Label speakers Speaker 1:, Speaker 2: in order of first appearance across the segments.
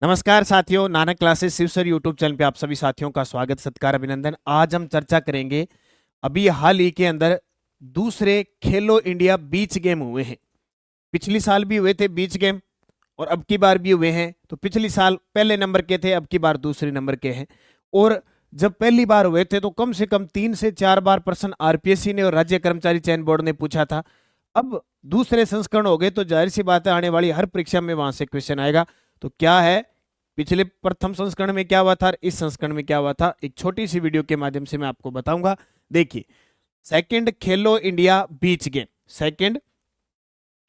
Speaker 1: नमस्कार साथियों, Nanak classes Shiv sir YouTube channel पे आप सभी साथियों का स्वागत सत्कार अभिनंदन। आज हम चर्चा करेंगे अभी हाल ही के अंदर दूसरे खेलो इंडिया बीच गेम हुए हैं। पिछली साल भी हुए थे बीच गेम और अब की बार भी हुए हैं। तो पिछली साल पहले नंबर के थे, अब की बार दूसरे नंबर के हैं। और जब पहली बार हुए थे तो कम से कम 3 से 4 बार प्रश्न आरपीएससी ने और राज्य कर्मचारी चयन बोर्ड ने पूछा था। अब दूसरे संस्करण हो गए तो जाहिर सी बात है आने वाली हर परीक्षा में वहां से क्वेश्चन आएगा। तो क्या है, पिछले प्रथम संस्करण में क्या हुआ था और इस संस्करण में क्या हुआ था, एक छोटी सी वीडियो के माध्यम से मैं आपको बताऊंगा। देखिए, सेकंड खेलो इंडिया बीच गेम, सेकंड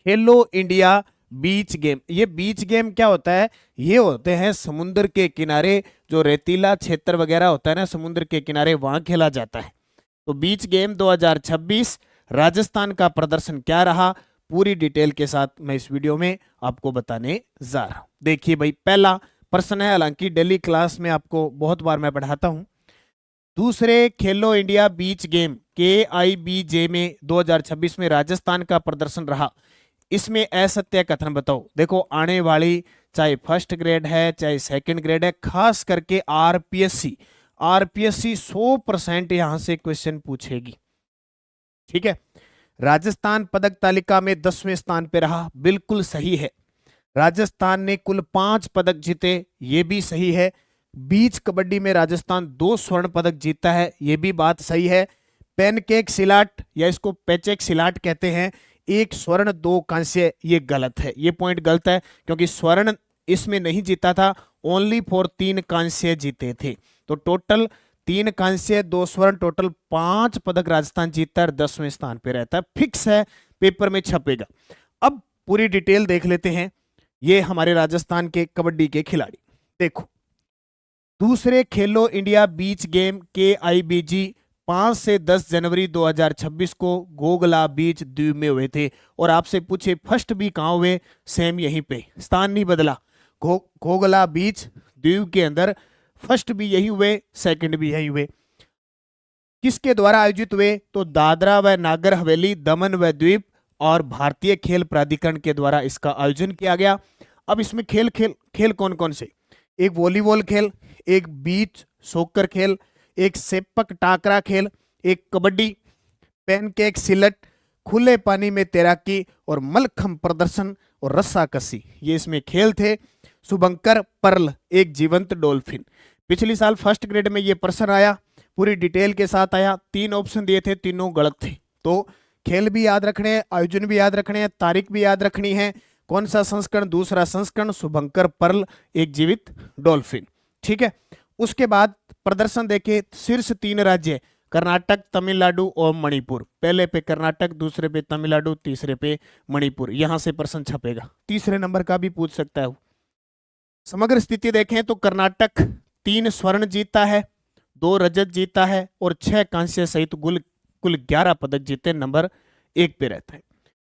Speaker 1: खेलो इंडिया बीच गेम। ये बीच गेम क्या होता है? ये होते हैं समुद्र के किनारे, जो रेतीला क्षेत्र वगैरह होता है ना समुद्र के किनारे, वहां खेला जाता है। तो बीच गेम 2026 राजस्थान का प्रदर्शन क्या रहा, पूरी डिटेल के साथ मैं इस वीडियो में आपको बताने जा रहा हूं। देखिए भाई, पहला प्रश्न है, हालांकि डेली क्लास में आपको बहुत बार मैं पढ़ाता हूं। दूसरे खेलो इंडिया बीच गेम KIBJ में 2026 में राजस्थान का प्रदर्शन रहा। इसमें असत्य कथन बताओ। देखो, आने वाली चाहे फर्स्ट ग्रेड है चाहे सेकंड ग्रेड है, खास करके आरपीएससी 100% यहां से क्वेश्चन पूछेगी। ठीक है, राजस्थान पदक तालिका में 10वें स्थान पे रहा, बिल्कुल सही है। राजस्थान ने कुल 5 पदक जीते, ये भी सही है। बीच कबड्डी में राजस्थान 2 स्वर्ण पदक जीता है, ये भी बात सही है। पेनकेक सिलाट या इसको पेचेक सिलाट कहते हैं, 1 स्वर्ण 2 कांस्य, ये गलत है, ये पॉइंट गलत है क्योंकि स्वर्ण इसमें नहीं जीता था, ओनली फॉर 3 कांस्य जीते थे। तो टोटल 3 कांस्य 2 स्वर्ण, टोटल 5 पदक राजस्थान जीतता है, 10वें स्थान पे रहता है, फिक्स है, पेपर में छपेगा। अब पूरी डिटेल देख लेते हैं। ये हमारे राजस्थान के कबड्डी के खिलाड़ी। देखो, दूसरे खेलो इंडिया बीच गेम KIBG 5 से 10 जनवरी 2026 को गोगला बीच द्वीप में हुए थे। और आपसे पूछे फर्स्ट भी कहाँ हुए, सेम यहीं पे, स्थान नहीं बदला। गोगला बीच द्वीप के अंदर फर्स्ट भी यही हुए, सेकंड भी यही हुए। किसके द्वारा आयोजित हुए? तो दादरा व नागर हवेली, दमन व द्वीप और भारतीय खेल प्राधिकरण के द्वारा इसका आयोजन किया गया। अब इसमें खेल खेल खेल कौन कौन से? एक वॉलीबॉल खेल, एक बीच सॉकर खेल, एक सेपक टाकरा खेल, एक कबड्डी, पैनकेक सिलट, खुले पानी में तैराकी और मलखंभ प्रदर्शन और रस्साकसी, ये इसमें खेल थे। शुभंकर पर्ल, एक जीवंत डॉल्फिन। पिछली साल फर्स्ट ग्रेड में ये प्रश्न आया, पूरी डिटेल के साथ आया। 3 ऑप्शन दिए थे, तीनों गलत थे। तो खेल भी याद रखने हैं, आयोजन भी याद रखने हैं, तारीख भी याद रखनी है। कौन सा संस्करण? दूसरा संस्करण, शुभंकर पर्ल, एक जीवित डॉल्फिन। ठीक है, उसके बाद प्रदर्शन देखे, शीर्ष 3 राज्य कर्नाटक, तमिलनाडु और मणिपुर। पहले पे कर्नाटक, दूसरे पे तमिलनाडु, तीसरे पे मणिपुर। यहां से प्रश्न छपेगा, तीसरे नंबर का भी पूछ सकता है। समग्र स्थिति देखें तो कर्नाटक 3 स्वर्ण जीता है, 2 रजत जीता है और 6 कांस्य सहित कुल 11 पदक जीते, नंबर 1 पे रहता है।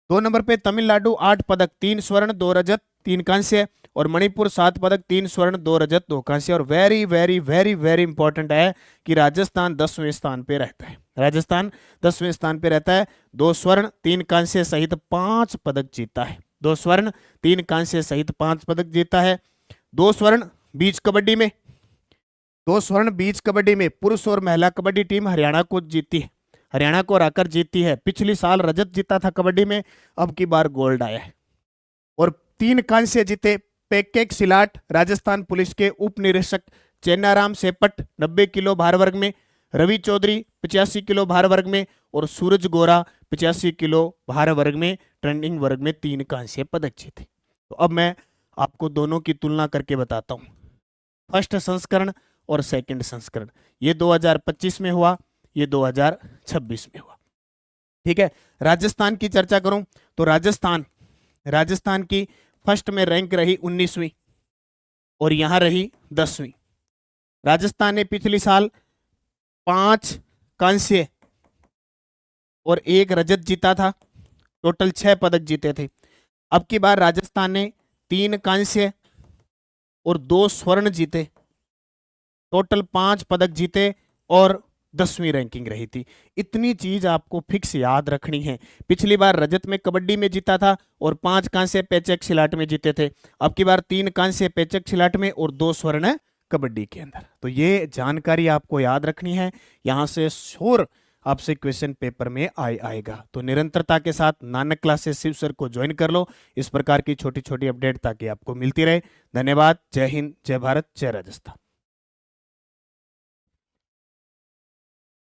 Speaker 1: 2 नंबर पे तमिलनाडु 8 पदक, 3 स्वर्ण 2 रजत 3 कांस्य, और मणिपुर 7 पदक, 3 स्वर्ण 2 रजत 2 कांस्य। और very very very very important है कि राजस्थान 10वें स्थान पे रहता है। राजस्थान 10वें स्थान पे रहता है, 2 स्वर्ण 3 कांस्य सहित 5 पदक जीता है। 2 स्वर्ण 3 कांस्य सहित 5 पदक जीता है। 2 स्वर्ण बीच कबड्डी में, 2 स्वर्ण बीच कबड्डी में पुरुष और महिला कबड्डी टीम हरियाणा को जीती है, हरियाणा को हराकर जीती है। पिछली साल रजत जीता था कबड्डी में, अब की बार गोल्ड आया है। और 3 कांस्य जीते पेकेक सिलाट, राजस्थान पुलिस के उप निरीक्षक चेन्नाराम सेपट 90 किलो भार वर्ग में, रवि चौधरी 85 किलो भार वर्ग में और सूरज गोरा 85 किलो भार वर्ग में, ट्रेंडिंग वर्ग में 3 कांस्य पदक जीते। तो अब मैं आपको दोनों की तुलना करके बताता हूं, फर्स्ट संस्करण और सेकंड संस्करण। ये 2025 में हुआ, ये 2026 में हुआ। ठीक है, राजस्थान की चर्चा करूं तो राजस्थान की फर्स्ट में रैंक रही 19वीं और यहां रही 10वीं। राजस्थान ने पिछली साल 5 कांस्य और 1 रजत जीता था, टोटल 6 पदक जीते थे। अब की बार राजस्थान ने 3 कांस्य और 2 स्वर्ण जीते, टोटल 5 पदक जीते और 10वीं रैंकिंग रही थी। इतनी चीज आपको फिक्स याद रखनी है। पिछली बार रजत में कबड्डी में जीता था और 5 कांस्य पेचक सिलाट में जीते थे। अब की बार 3 कांस्य पेचक सिलाट में और 2 स्वर्ण कबड्डी के अंदर। तो ये जानकारी आपको याद रखनी है, यहां से श्योर आपसे क्वेश्चन पेपर में आएगा। तो निरंतरता के साथ नानक क्लासेस शिव सर को ज्वाइन कर लो, इस प्रकार की छोटी छोटी अपडेट ताकि आपको मिलती रहे। धन्यवाद। जय हिंद, जय भारत, जय राजस्थान।